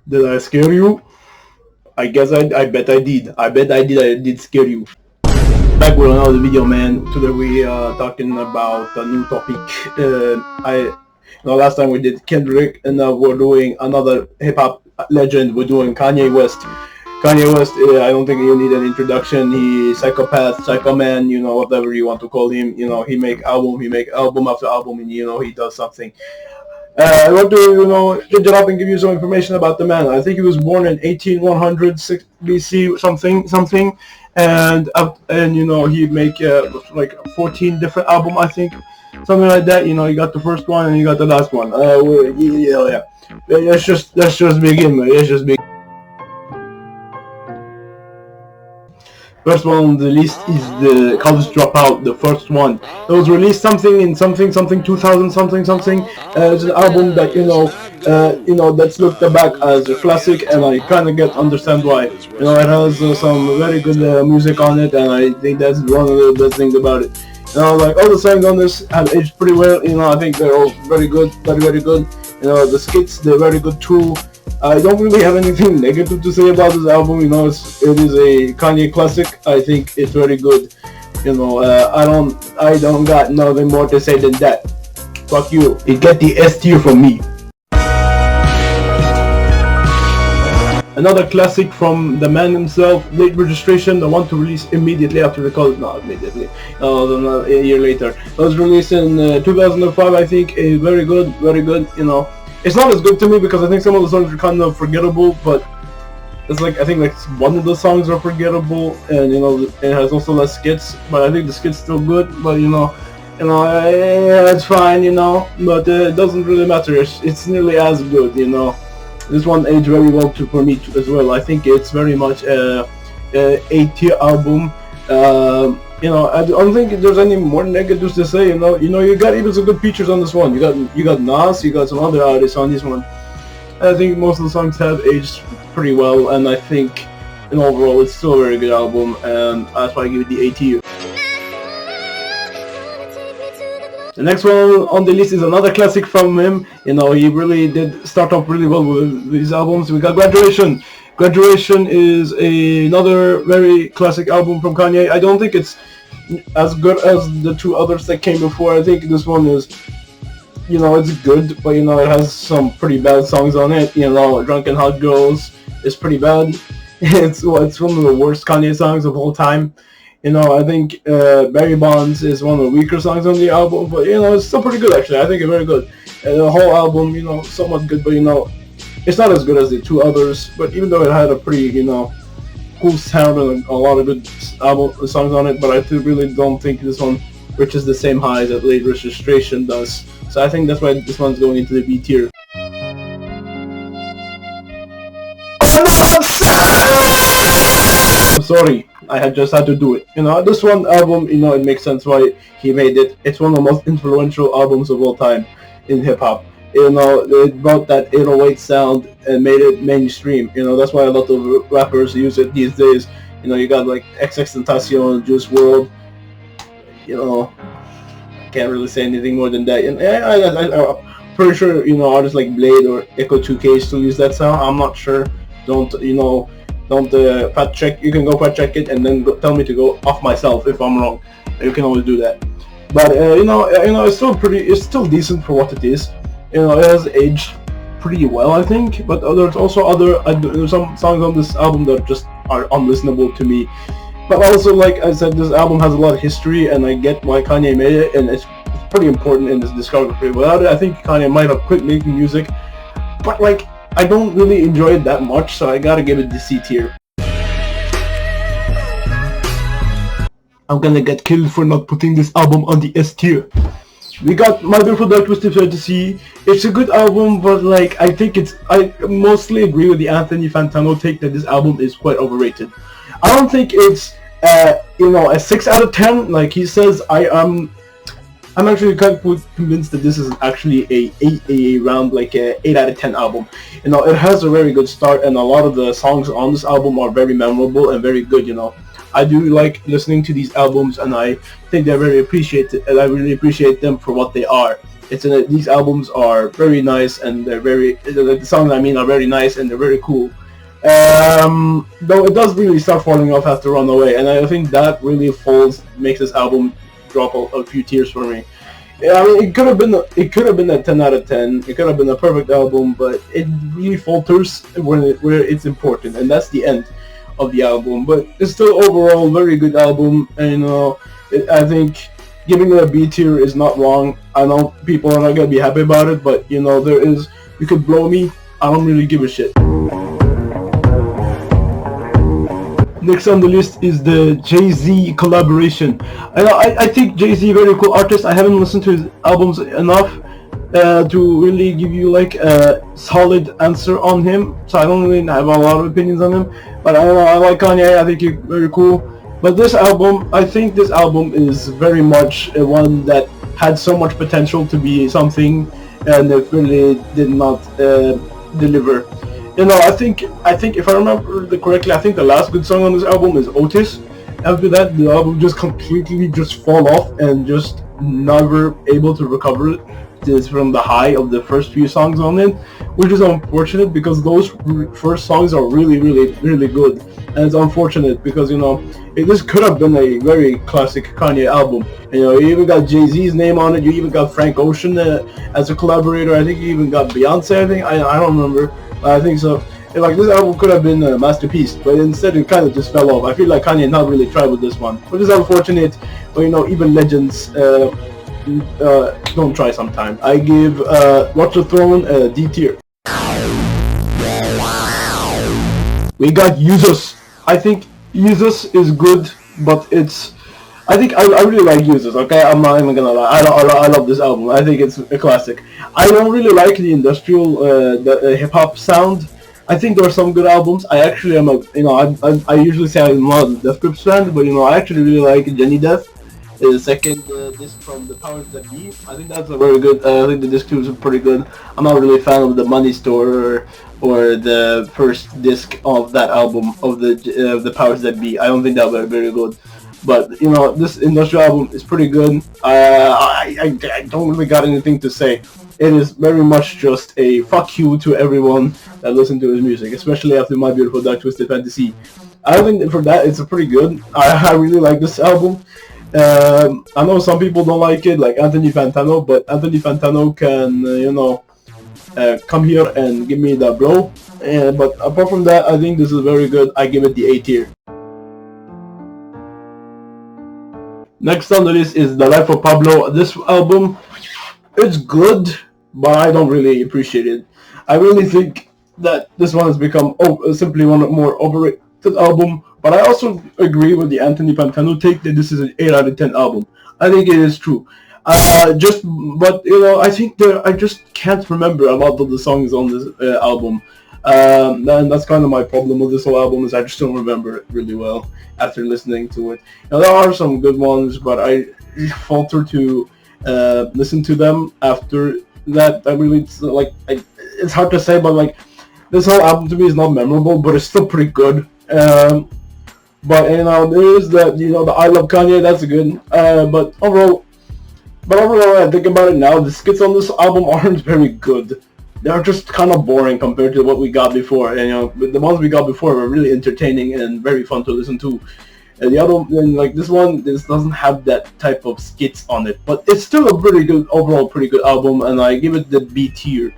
Did I scare you? I bet I did. I bet I did. I did scare you. Back with another video, man. Today we are talking about a new topic. Last time we did Kendrick, and now we're doing another hip hop legend. We're doing Kanye West. Kanye West, I don't think you need an introduction. He's psychopath, psycho man, whatever you want to call him. He make album after album, and he does something. I want to, get it up and give you some information about the man. I think he was born in 1800 BC, something, and he make like 14 different album, I think, something like that. You got the first one and you got the last one. Yeah. Let's just begin, man. Let's just begin. First one on the list is the College Dropout, the first one. It was released something 2000 something. It's an album that let's look back as a classic, and I kind of understand why. It has some very good music on it, and I think that's one of the best things about it. Like all the songs on this have aged pretty well. I think they're all very good, very good. The skits, they're very good too. I don't really have anything negative to say about this album. It is a Kanye classic. I think it's very good. I don't got nothing more to say than that. Fuck you. You get the S tier from me. Another classic from the man himself, Late Registration, the one to release immediately after the college. Not immediately. A year later. It was released in 2005. I think. Very good. It's not as good to me because I think some of the songs are kind of forgettable, but it's I think one of the songs are forgettable, and it has also less skits, but I think the skits still good, but it's fine, but it doesn't really matter. It's nearly as good, This one aged very well for me too, as well. I think it's very much a A-tier album. I don't think there's any more negatives to say. You got even some good features on this one. You got Nas, you got some other artists on this one. I think most of the songs have aged pretty well, and I think overall it's still a very good album, and that's why I give it the A tier. The next one on the list is another classic from him. He really did start off really well with these albums. We got Graduation. Graduation is another very classic album from Kanye. I don't think it's as good as the two others that came before. I think this one is, it's good, but it has some pretty bad songs on it. Drunken Hot Girls is pretty bad. It's one of the worst Kanye songs of all time. I think Barry Bonds is one of the weaker songs on the album, but it's still pretty good actually. I think it's very good. The whole album, somewhat good, but it's not as good as the two others. But even though it had a pretty, cool sound and a lot of good album songs on it, but I really don't think this one reaches the same highs that Late Registration does. So I think that's why this one's going into the B tier. I'm sorry, I just had to do it. This one album, it makes sense why he made it. It's one of the most influential albums of all time in hip hop. It brought that 808 sound and made it mainstream. That's why a lot of rappers use it these days. You got like XXXTentacion, Juice WRLD. I can't really say anything more than that. And I'm pretty sure artists like Blade or Echo 2K still use that sound. I'm not sure. Don't fact check. You can go fact check it and then tell me to go off myself if I'm wrong. You can always do that. But it's still decent for what it is. It has aged pretty well, I think. But there's also there's some songs on this album that just are unlistenable to me. But also, like I said, this album has a lot of history, and I get why Kanye made it, and it's pretty important in this discography. Without it, I think Kanye might have quit making music. But I don't really enjoy it that much, so I gotta give it the C tier. I'm gonna get killed for not putting this album on the S tier. We got My Beautiful Dark Twisted Fantasy. It's a good album, but I think I mostly agree with the Anthony Fantano take that this album is quite overrated. I don't think it's a 6 out of 10 like he says. I'm actually kind of convinced that this is actually around a 8 out of 10 album. It has a very good start, and a lot of the songs on this album are very memorable and very good. I do like listening to these albums, and I think they're very appreciated, and I really appreciate them for what they are. These albums are very nice, and they're the songs I mean are very nice, and they're very cool. Though it does really start falling off after Runaway, and I think that really makes this album drop a few tears for me. Yeah, I mean, it could have been a 10 out of 10. It could have been a perfect album, but it really falters where it's important, and that's the end of the album. But it's still overall very good album, and I think giving it a B tier is not wrong. I know people are not gonna be happy about it, but you could blow me. I don't really give a shit. Next on the list is the Jay-Z collaboration. I think Jay-Z very cool artist. I haven't listened to his albums enough to really give you like a solid answer on him. So I don't really have a lot of opinions on him. But I like Kanye. I think he's very cool. But I think this album is very much one that had so much potential to be something, and it really did not deliver. I think if I remember correctly, I think the last good song on this album is Otis. After that, the album just completely fall off and just never able to recover this from the high of the first few songs on it, which is unfortunate because those first songs are really, really, really good. And it's unfortunate because, this could have been a very classic Kanye album. You even got Jay-Z's name on it, you even got Frank Ocean as a collaborator, I think you even got Beyonce, I don't remember. I think so. Like, this album could have been a masterpiece, but instead it kind of just fell off. I feel like Kanye not really tried with this one, which is unfortunate. But even legends don't try sometime. I give Watch the Throne a D tier. We got Yeezus. I think Yeezus is good, but I really like Yeezus, okay? I'm not even gonna lie. I love this album. I think it's a classic. I don't really like the industrial, the hip-hop sound. I think there are some good albums. I actually am I usually say I'm not a Death Grips fan, but I actually really like Jenny Death. The second disc from The Powers That Be. I think that's a very good, I think the disc 2 is pretty good. I'm not really a fan of the Money Store or the first disc of that album, of the Powers That Be. I don't think that was very good. But, this industrial album is pretty good. I don't really got anything to say. It is very much just a fuck you to everyone that listens to his music, especially after My Beautiful Dark Twisted Fantasy. I think for that, it's pretty good. I really like this album. I know some people don't like it, like Anthony Fantano, but Anthony Fantano can, come here and give me the blow. But apart from that, I think this is very good. I give it the A tier. Next on the list is The Life of Pablo. This album, it's good, but I don't really appreciate it. I really think that this one has become simply one more overrated album, but I also agree with the Anthony Pantano take that this is an 8 out of 10 album. I think it is true. I think I just can't remember a lot of the songs on this album. And that's kind of my problem with this whole album, is I just don't remember it really well after listening to it. There are some good ones, but I falter to listen to them after that. It's hard to say, but this whole album to me is not memorable, but it's still pretty good. But there is that, the I Love Kanye, that's good. But overall, I think about it now, the skits on this album aren't very good. They're just kind of boring compared to what we got before. And the ones we got before were really entertaining and very fun to listen to. And the other, this doesn't have that type of skits on it, but it's still a pretty good, overall pretty good album, and I give it the B tier.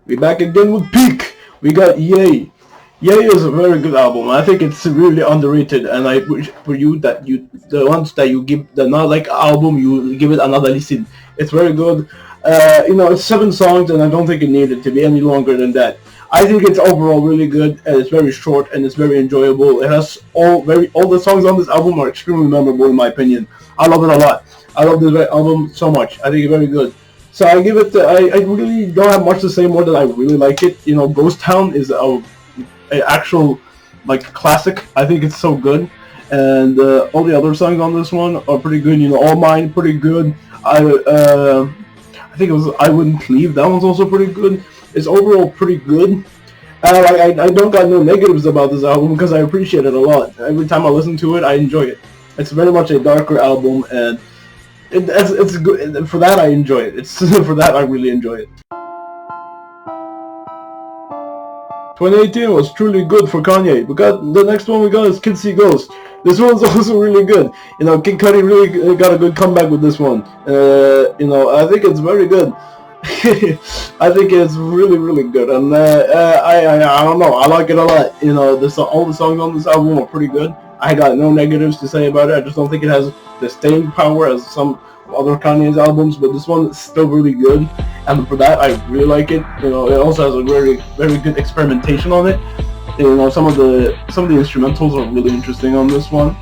We back again with Peak. We got Yay. Yay is a very good album. I think it's really underrated, and I wish for you that the ones that you give the not like album, you give it another listen. It's very good. It's 7 songs, and I don't think it needed to be any longer than that. I think it's overall really good, and it's very short, and it's very enjoyable. It has all the songs on this album are extremely memorable in my opinion. I love it a lot. I love this album so much. I think it's very good. So I give it. I really don't have much to say more than I really like it. Ghost Town is an actual classic. I think it's so good, and all the other songs on this one are pretty good. All Mine, pretty good. I think it was I Wouldn't Leave. That one's also pretty good. It's overall pretty good. I don't got no negatives about this album because I appreciate it a lot. Every time I listen to it, I enjoy it. It's very much a darker album, and it's good. For that I enjoy it. It's for that I really enjoy it. 2018 was truly good for Kanye. We got the next one we got is Kids See Ghosts. This one's also really good. You know, Kid Cudi really got a good comeback with this one. You know, I think it's very good. I think it's really, really good, and I don't know, I like it a lot. You know, all the songs on this album are pretty good. I got no negatives to say about it. I just don't think it has the staying power as some other Kanye's albums, but this one is still really good, and for that I really like it. You know, it also has a very, very good experimentation on it. You know, some of the instrumentals are really interesting on this one,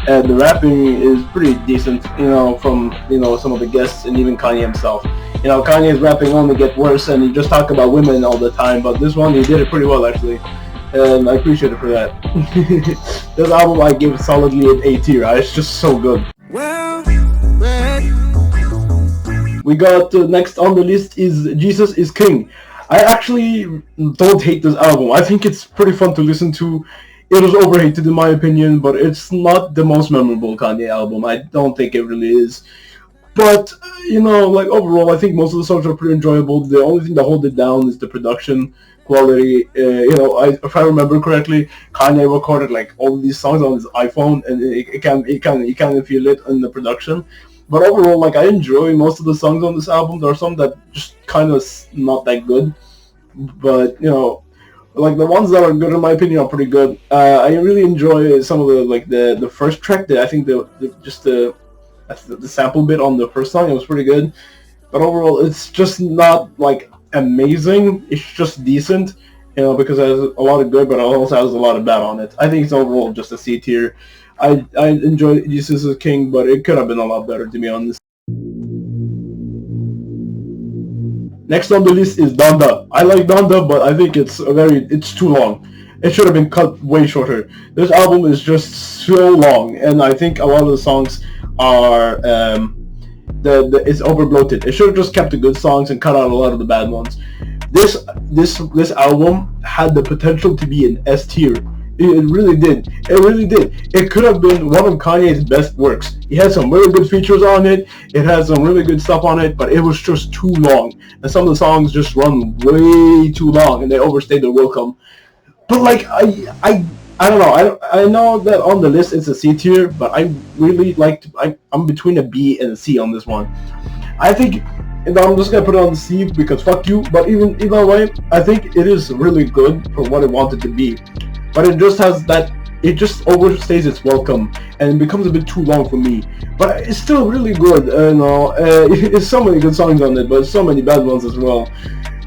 and the rapping is pretty decent. You know, from some of the guests and even Kanye himself. You know, Kanye's rapping only get worse, and he just talk about women all the time. But this one, he did it pretty well actually, and I appreciate it for that. This album I give solidly an A tier. It's just so good. We got next on the list is Jesus is King. I actually don't hate this album. I think it's pretty fun to listen to. It was overhated in my opinion, but it's not the most memorable Kanye album. I don't think it really is. But, you know, like overall, I think most of the songs are pretty enjoyable. The only thing that holds it down is the production quality. You know, if I remember correctly, Kanye recorded like all of these songs on his iPhone, and you can feel it in the production. But overall, like, I enjoy most of the songs on this album. There are some that just kind of not that good, but you know, like the ones that are good in my opinion are pretty good. I really enjoy some of the first track. That I think the sample bit on the first song, it was pretty good. But overall, it's just not like amazing. It's just decent, you know, because it has a lot of good, but it also has a lot of bad on it. I think it's overall just a C tier. I enjoy Jesus is King, but it could have been a lot better, to be honest. Next on the list is Donda. I like Donda, but I think it's too long. It should have been cut way shorter. This album is just so long, and I think a lot of the songs are it's over bloated. It should have just kept the good songs and cut out a lot of the bad ones. This album had the potential to be an S tier. It really did. It really did. It could have been one of Kanye's best works. He had some really good features on it. It had some really good stuff on it, but it was just too long. And some of the songs just run way too long, and they overstayed their welcome. But like, I don't know. I know that on the list it's a C tier, but I really I'm between a B and a C on this one. I think, and I'm just gonna put it on the C because fuck you. But even either way, I think it is really good for what it wanted to be. But it just has that, it just overstays its welcome and it becomes a bit too long for me. But it's still really good, you know. It's so many good songs on it, but so many bad ones as well.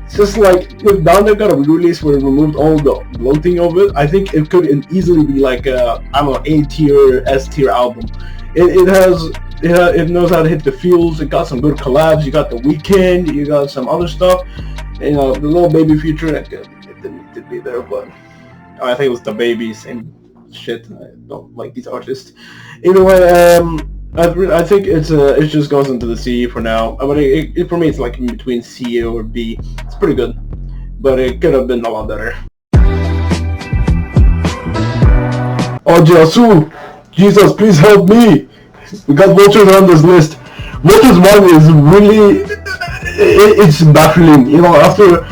It's just like, if Donda got a release where it removed all the bloating of it, I think it could easily be like a, I don't know, A tier, S tier album. It knows how to hit the feels. It got some good collabs. You got The Weeknd. You got some other stuff. You know, the little baby feature, it didn't need to be there, but I think it was the baby, same shit. I don't like these artists. Either way, I think it just goes into the C for now. I mean, for me, it's like in between C or B. It's pretty good, but it could have been a lot better. Oh, Jiasu, Jesus, please help me. We got Vultures on this list. Vultures 1 is really, it's baffling. You know, after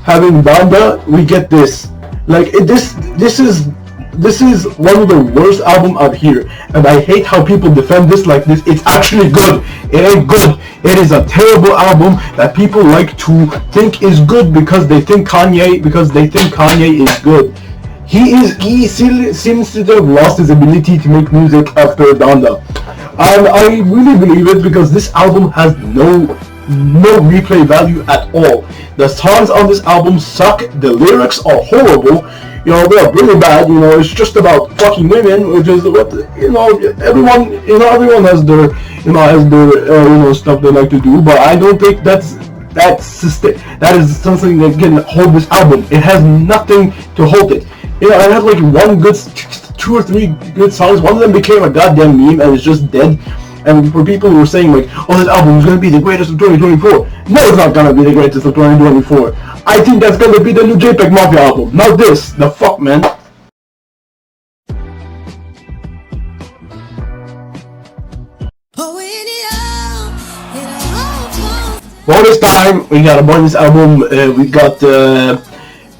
having Donda, we get this. Like, this is one of the worst albums out here, and I hate how people defend this like this. It's actually good. It ain't good. It is a terrible album that people like to think is good because they think Kanye is good. He seems to have lost his ability to make music after Donda. And I really believe it because this album has no replay value at all. The songs on this album suck. The lyrics are horrible. You know, they are really bad. You know, it's just about fucking women, which is what, you know, everyone has their stuff they like to do. But I don't think that is something that can hold this album. It has nothing to hold it. You know, it has like two or three good songs. One of them became a goddamn meme and it's just dead. And for people who were saying like, oh, this album is going to be the greatest of 2024. No, it's not going to be the greatest of 2024. I think that's going to be the new JPEG Mafia album. Not this. The fuck, man. Oh, in it all, Bonus time, we got a bonus album. We got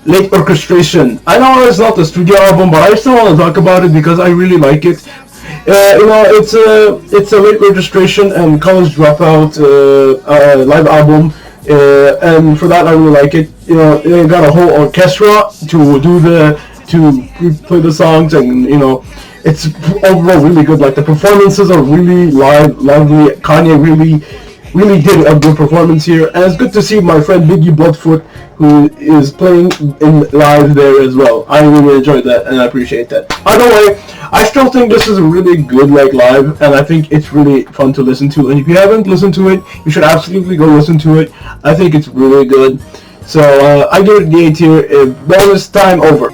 late Orchestration. I know it's not a studio album, but I still want to talk about it because I really like it. It's a late registration and College Dropout live album, and for that I really like it. They got a whole orchestra to play the songs, and it's overall really good. Like the performances are really lively. Kanye really did a good performance here, and it's good to see my friend Biggie Bloodfoot, who is playing in live there as well. I really enjoyed that, and I appreciate that. Either way, I still think this is a really good live, and I think it's really fun to listen to. And if you haven't listened to it, you should absolutely go listen to it. I think it's really good. So I give it the A tier. Bonus time over.